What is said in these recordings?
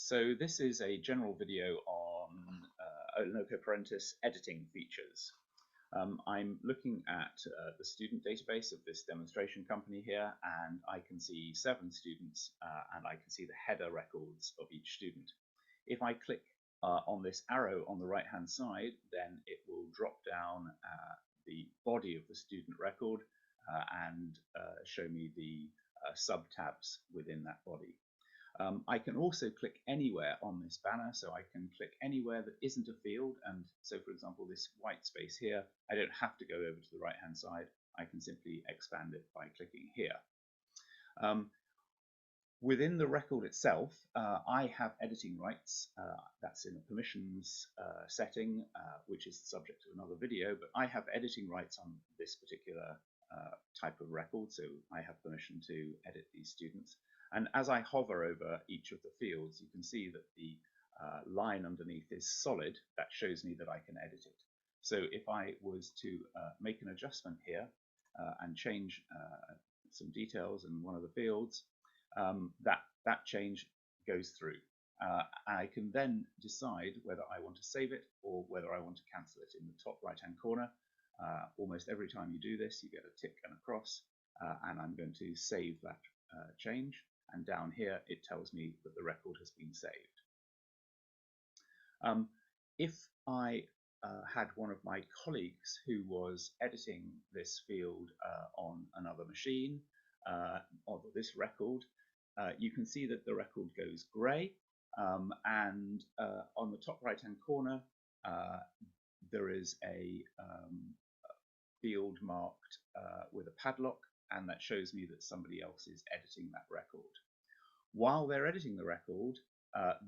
So this is a general video on Inlocoparentis editing features. I'm looking at the student database of this demonstration company here, and I can see 7 students, and I can see the header records of each student. If I click on this arrow on the right-hand side, then it will drop down the body of the student record and show me the sub-tabs within that body. I can also click anywhere on this banner, so I can click anywhere that isn't a field, and so for example this white space here, I don't have to go over to the right hand side, I can simply expand it by clicking here. Within the record itself, I have editing rights. That's in the permissions setting, which is the subject of another video, but I have editing rights on this particular type of record, so I have permission to edit these students. And as I hover over each of the fields, you can see that the line underneath is solid. That shows me that I can edit it. So if I was to make an adjustment here and change some details in one of the fields, that change goes through. I can then decide whether I want to save it or whether I want to cancel it. In the top right hand corner, almost every time you do this, you get a tick and a cross, and I'm going to save that change. And down here it tells me that the record has been saved. If I had one of my colleagues who was editing this field on another machine of this record, you can see that the record goes grey, and on the top right hand corner there is a field marked with a padlock, and that shows me that somebody else is editing that record. While they're editing the record,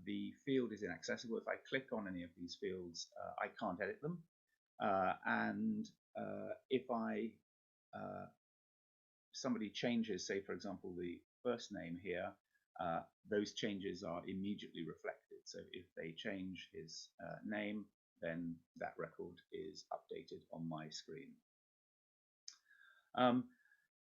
the field is inaccessible. If I click on any of these fields, I can't edit them. And if somebody changes, say for example the first name here, those changes are immediately reflected. So if they change his name, then that record is updated on my screen.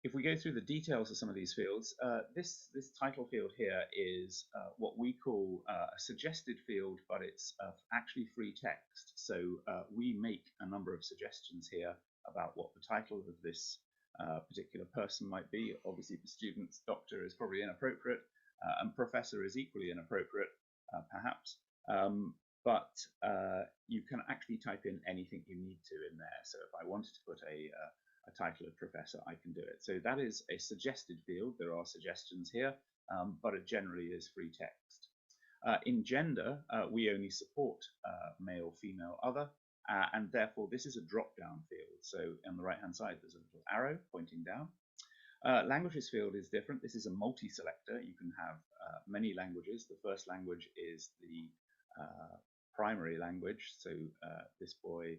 If we go through the details of some of these fields, this title field here is what we call a suggested field, but it's actually free text. So we make a number of suggestions here about what the title of this particular person might be. Obviously for students, doctor is probably inappropriate, and professor is equally inappropriate, perhaps. But you can actually type in anything you need to in there. So if I wanted to put a title of professor, I can do it. So that is a suggested field. There are suggestions here, but it generally is free text. In gender, we only support male, female, other, and therefore this is a drop-down field. So on the right-hand side, there's a little arrow pointing down. Languages field is different. This is a multi-selector. You can have many languages. The first language is the primary language. So this boy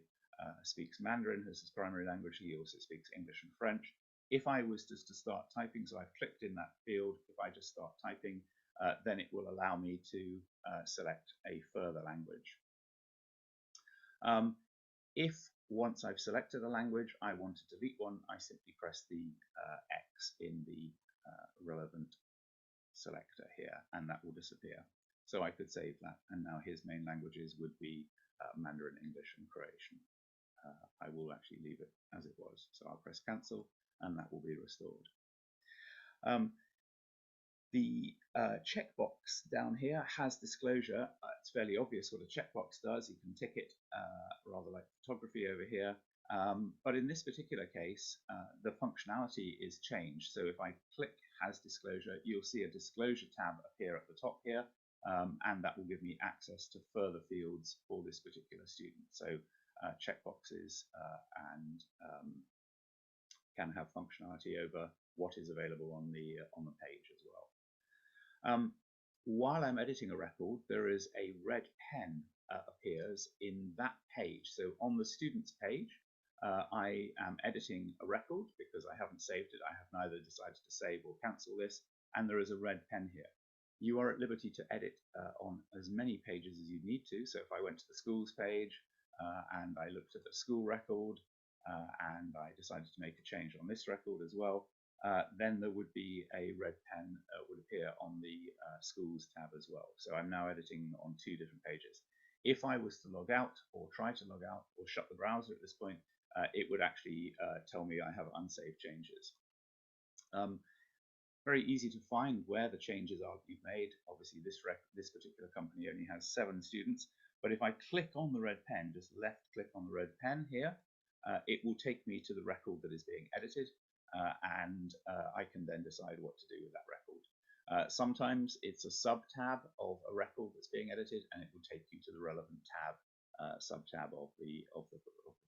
speaks Mandarin as his primary language. He also speaks English and French. If I was just to start typing, so I've clicked in that field, if I just start typing, then it will allow me to select a further language. If once I've selected a language, I want to delete one, I simply press the X in the relevant selector here, and that will disappear. So I could save that, and now his main languages would be Mandarin, English, and Croatian. I will actually leave it as it was. So I'll press cancel, and that will be restored. The checkbox down here has disclosure. It's fairly obvious what a checkbox does. You can tick it rather like photography over here. But in this particular case, the functionality is changed. So if I click has disclosure, you'll see a disclosure tab appear at the top here, and that will give me access to further fields for this particular student. So checkboxes and can have functionality over what is available on the page as well. While I'm editing a record, there is a red pen appears in that page. So on the student's page, I am editing a record because I haven't saved it. I have neither decided to save or cancel this, and there is a red pen here. You are at liberty to edit on as many pages as you need to. So if I went to the schools page and I looked at a school record and I decided to make a change on this record as well, then there would be a red pen would appear on the schools tab as well. So I'm now editing on two different pages. If I was to log out or try to log out or shut the browser at this point, it would actually tell me I have unsaved changes. Very easy to find where the changes are you've made. Obviously, this particular company only has 7 students, but if I click on the red pen, just left click on the red pen here, it will take me to the record that is being edited, and I can then decide what to do with that record. Sometimes it's a sub-tab of a record that's being edited, and it will take you to the relevant tab, sub-tab of the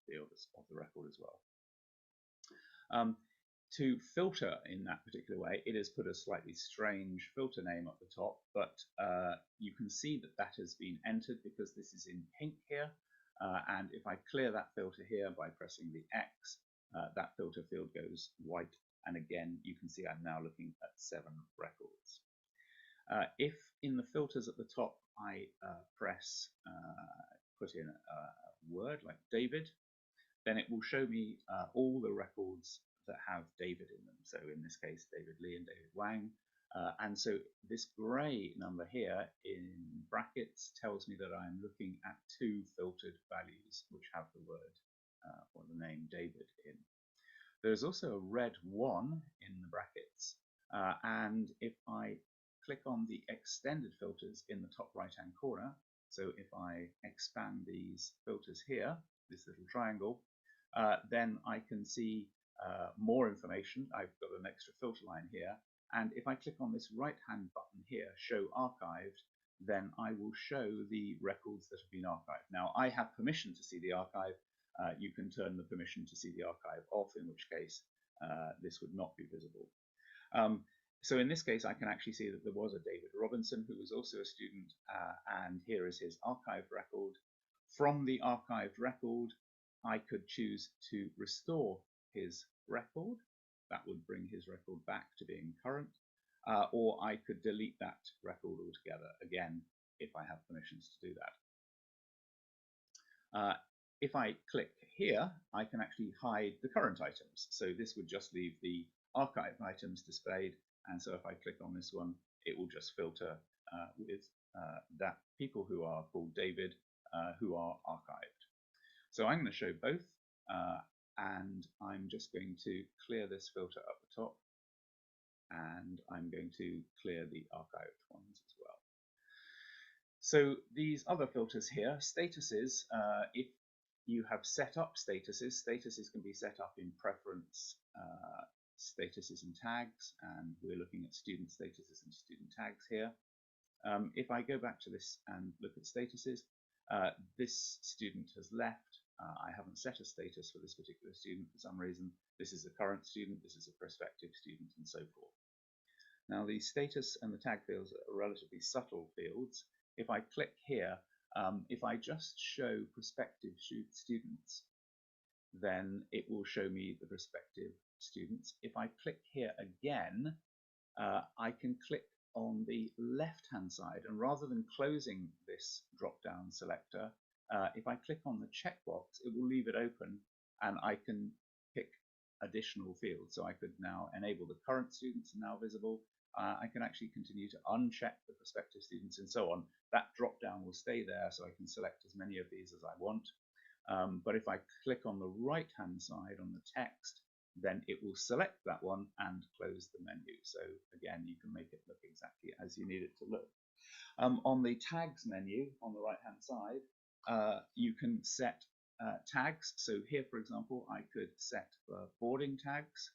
field of the record as well. To filter in that particular way, it has put a slightly strange filter name at the top, but you can see that that has been entered because this is in pink here, and if I clear that filter here by pressing the X, that filter field goes white, and again you can see I'm now looking at 7 records. If in the filters at the top I put in a word like David, then it will show me all the records that have David in them. So in this case, David Lee and David Wang. And so this grey number here in brackets tells me that I'm looking at 2 filtered values which have the word or the name David in. There's also a red 1 in the brackets, and if I click on the extended filters in the top right hand corner, so if I expand these filters here, this little triangle, then I can see more information. I've got an extra filter line here, and if I click on this right hand button here, show archived, then I will show the records that have been archived. Now I have permission to see the archive. You can turn the permission to see the archive off, in which case this would not be visible. So in this case I can actually see that there was a David Robinson who was also a student, and here is his archived record. From the archived record I could choose to restore his record. That would bring his record back to being current, or I could delete that record altogether, again, if I have permissions to do that. If I click here, I can actually hide the current items. So this would just leave the archived items displayed, and so if I click on this one, it will just filter with that people who are called David who are archived. So I'm going to show both, and I'm just going to clear this filter up the top, and I'm going to clear the archived ones as well. So these other filters here, statuses, if you have set up statuses can be set up in preference, statuses and tags, and we're looking at student statuses and student tags here. If I go back to this and look at statuses, this student has left. I haven't set a status for this particular student for some reason. This is a current student, this is a prospective student, and so forth. Now the status and the tag fields are relatively subtle fields. If I click here, if I just show prospective students, then it will show me the prospective students. If I click here again, I can click on the left hand side, and rather than closing this drop down selector, if I click on the checkbox, it will leave it open, and I can pick additional fields. So I could now enable the current students are now visible. I can actually continue to uncheck the prospective students and so on. That drop down will stay there, so I can select as many of these as I want. But if I click on the right hand side on the text, then it will select that one and close the menu. So again, you can make it look exactly as you need it to look. On the tags menu on the right hand side, you can set tags. So here, for example, I could set boarding tags,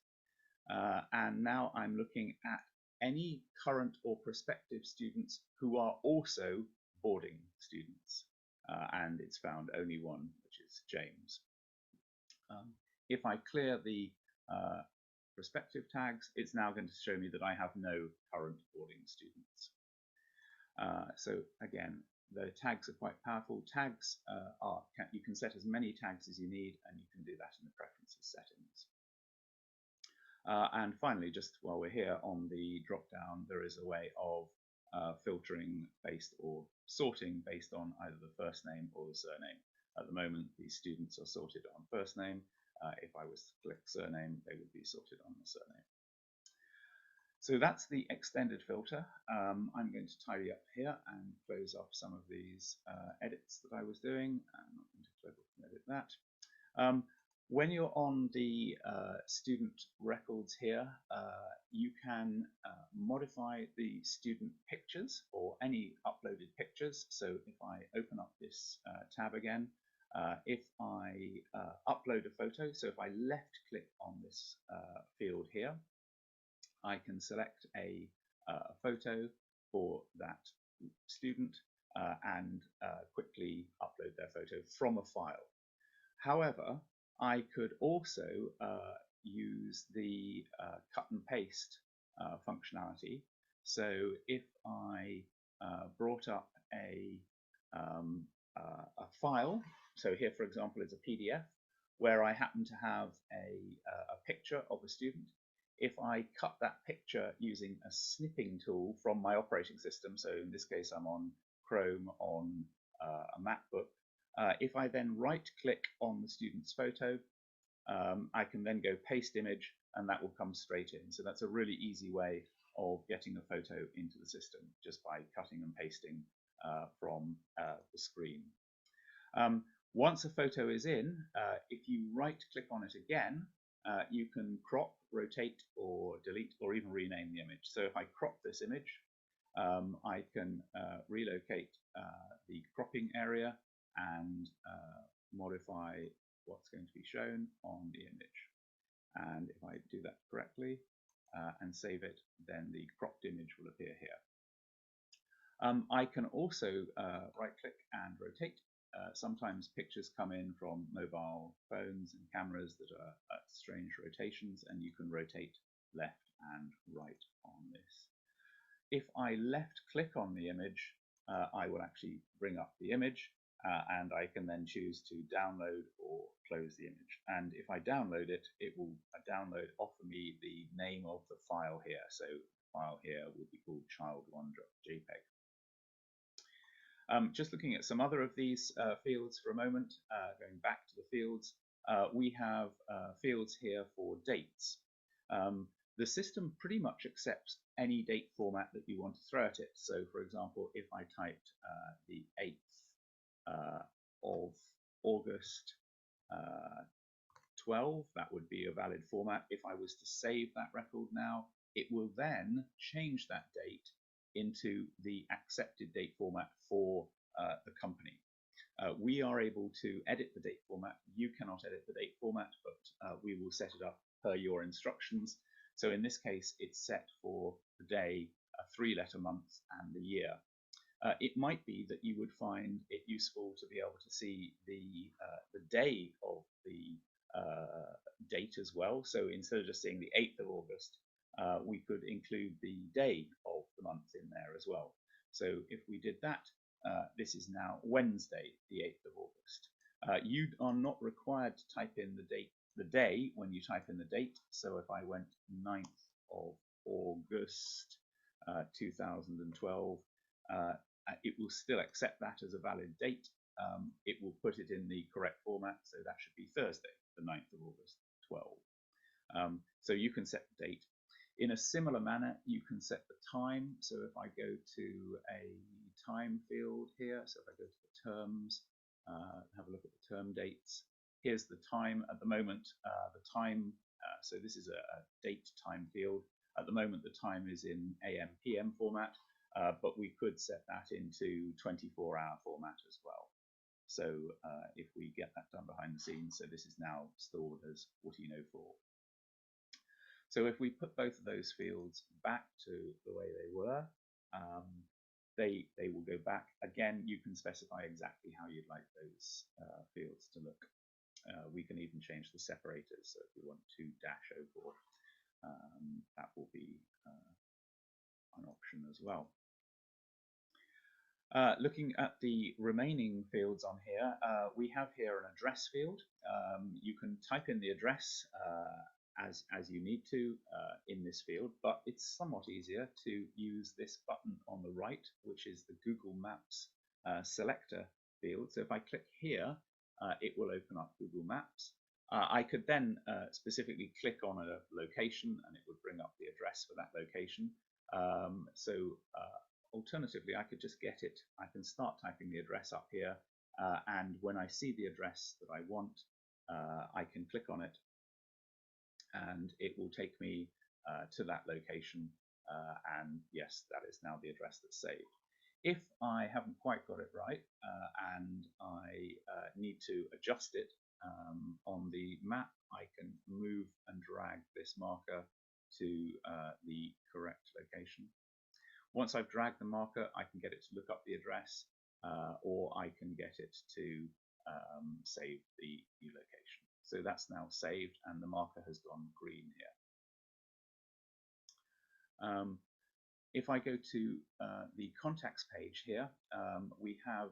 and now I'm looking at any current or prospective students who are also boarding students, and it's found only one, which is James. If I clear the prospective tags, it's now going to show me that I have no current boarding students. So again, the tags are quite powerful. Tags you can set as many tags as you need, and you can do that in the preferences settings. And finally, just while we're here on the drop down, there is a way of filtering based or sorting based on either the first name or the surname. At the moment, these students are sorted on first name. If I was to click surname, they would be sorted on the surname. So that's the extended filter. I'm going to tidy up here and close off some of these edits that I was doing. I'm not going to edit that. When you're on the student records here, you can modify the student pictures or any uploaded pictures. So if I open up this tab again, if I upload a photo, so if I left click on this field here, I can select a photo for that student and quickly upload their photo from a file. However, I could also use the cut and paste functionality. So if I brought up a file, so here for example is a PDF where I happen to have a picture of a student. If I cut that picture using a snipping tool from my operating system, so in this case I'm on Chrome on a MacBook, if I then right-click on the student's photo, I can then go paste image, and that will come straight in. So that's a really easy way of getting a photo into the system, just by cutting and pasting from the screen. Once a photo is in, if you right-click on it again, you can crop, rotate, or delete, or even rename the image. So if I crop this image, I can relocate the cropping area and modify what's going to be shown on the image. And if I do that correctly and save it, then the cropped image will appear here. I can also right-click and rotate. Sometimes pictures come in from mobile phones and cameras that are at strange rotations, and you can rotate left and right on this. If I left-click on the image, I will actually bring up the image, and I can then choose to download or close the image. And if I download it, it will download off of me the name of the file here. So the file here will be called child1.jpg. Just looking at some other of these fields for a moment, going back to the fields, we have fields here for dates. The system pretty much accepts any date format that you want to throw at it. So for example, if I typed the 8th of August 12, that would be a valid format. If I was to save that record now, it will then change that date into the accepted date format for the company. We are able to edit the date format. You cannot edit the date format, but we will set it up per your instructions. So in this case, it's set for the day, a 3-letter month, and the year. It might be that you would find it useful to be able to see the day of the date as well. So instead of just seeing the 8th of August, we could include the day of the month in there as well. So if we did that, this is now Wednesday, the 8th of August. You are not required to type in the day when you type in the date. So if I went 9th of August 2012, it will still accept that as a valid date. It will put it in the correct format, so that should be Thursday, the 9th of August 12. So you can set the date. In a similar manner, you can set the time. So if I go to a time field here, so if I go to the terms, have a look at the term dates. Here's the time at the moment. The time, so this is a date time field. At the moment, the time is in AM, PM format, but we could set that into 24-hour format as well. So if we get that done behind the scenes, so this is now stored as 1404. So if we put both of those fields back to the way they were, they will go back. Again, you can specify exactly how you'd like those fields to look. We can even change the separators. So if we want to -04, that will be an option as well. Looking at the remaining fields on here, we have here an address field. You can type in the address as you need to in this field, but it's somewhat easier to use this button on the right, which is the Google Maps selector field. So if I click here, it will open up Google Maps. I could then specifically click on a location and it would bring up the address for that location. Alternatively, I could just get it. I can start typing the address up here, and when I see the address that I want, I can click on it, and it will take me to that location. And yes, that is now the address that's saved. If I haven't quite got it right and I need to adjust it on the map, I can move and drag this marker to the correct location. Once I've dragged the marker, I can get it to look up the address, or I can get it to save the new location. So that's now saved, and the marker has gone green here. If I go to the contacts page here, we have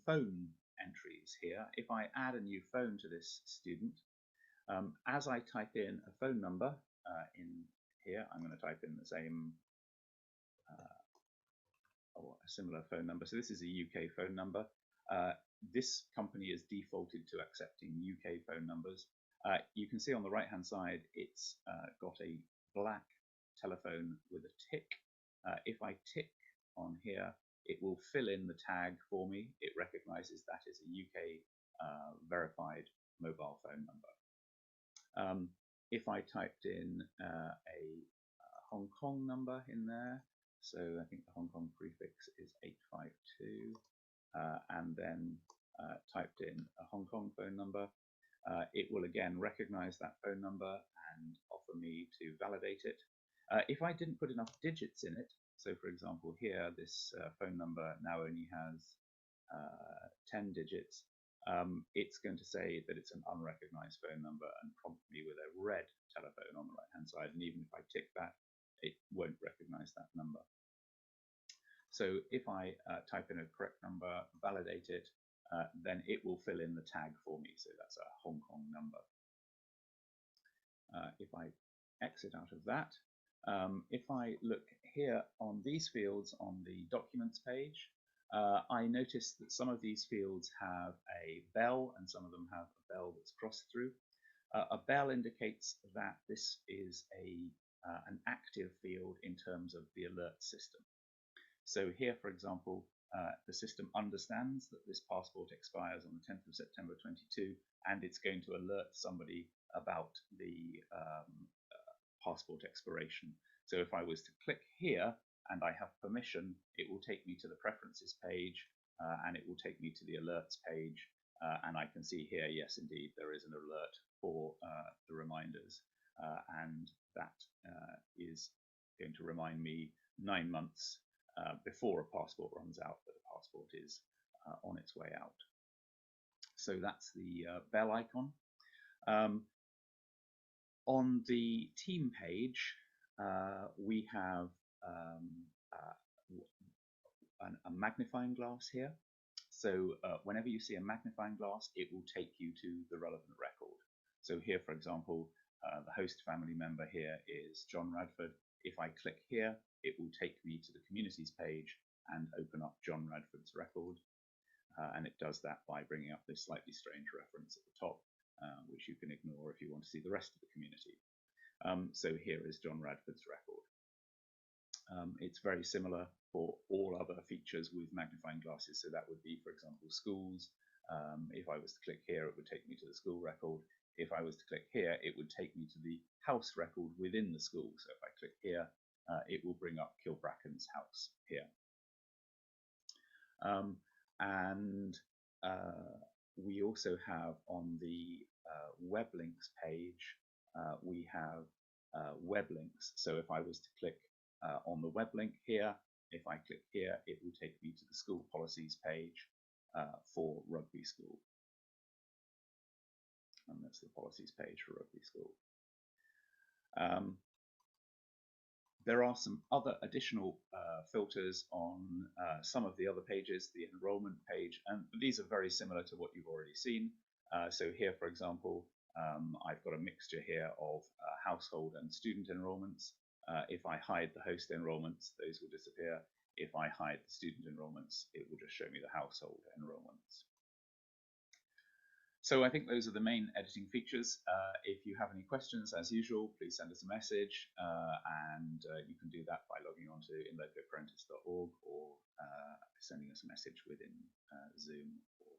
phone entries here. If I add a new phone to this student, as I type in a phone number in here, I'm going to type in the same or a similar phone number. So this is a UK phone number. This company is defaulted to accepting UK phone numbers. You can see on the right hand side it's got a black telephone with a tick. If I tick on here, it will fill in the tag for me. It recognizes that is a UK verified mobile phone number. If I typed in a Hong Kong number in there, so I think the Hong Kong prefix is 852, and then typed in a Hong Kong phone number, it will again recognize that phone number and offer me to validate it. If I didn't put enough digits in it, so for example here, this phone number now only has 10 digits, it's going to say that it's an unrecognized phone number and prompt me with a red telephone on the right hand side, and even if I tick that, it won't recognize that number. So if I type in a correct number, validate it, then it will fill in the tag for me. So that's a Hong Kong number. If I exit out of that, if I look here on these fields on the documents page, I notice that some of these fields have a bell and some of them have a bell that's crossed through. A bell indicates that this is an active field in terms of the alert system. So here, for example, the system understands that this passport expires on the 10th of September 22, and it's going to alert somebody about the passport expiration. So if I was to click here and I have permission, it will take me to the preferences page, and it will take me to the alerts page, and I can see here, yes, indeed, there is an alert for the reminders, and that is going to remind me 9 months before a passport runs out that a passport is on its way out. So that's the bell icon. On the team page, we have a magnifying glass here. So whenever you see a magnifying glass, it will take you to the relevant record. So here, for example, the host family member here is John Radford. If I click here, it will take me to the communities page and open up John Radford's record. And it does that by bringing up this slightly strange reference at the top, which you can ignore if you want to see the rest of the community. So here is John Radford's record. It's very similar for all other features with magnifying glasses. So that would be, for example, schools. If I was to click here, it would take me to the school record. If I was to click here, it would take me to the house record within the school. So if I click here, it will bring up Kilbracken's house here. We also have on the web links page, we have web links. So if I was to click on the web link here, if I click here, it will take me to the school policies page for Rugby School. And that's the policies page for Rugby School. There are some other additional filters on some of the other pages, the enrollment page, and these are very similar to what you've already seen. So here, for example, I've got a mixture here of household and student enrollments. If I hide the host enrollments, those will disappear. If I hide the student enrollments, it will just show me the household enrollments. So I think those are the main editing features. If you have any questions, as usual, please send us a message, and you can do that by logging on to inlocoparentis.org or sending us a message within Zoom or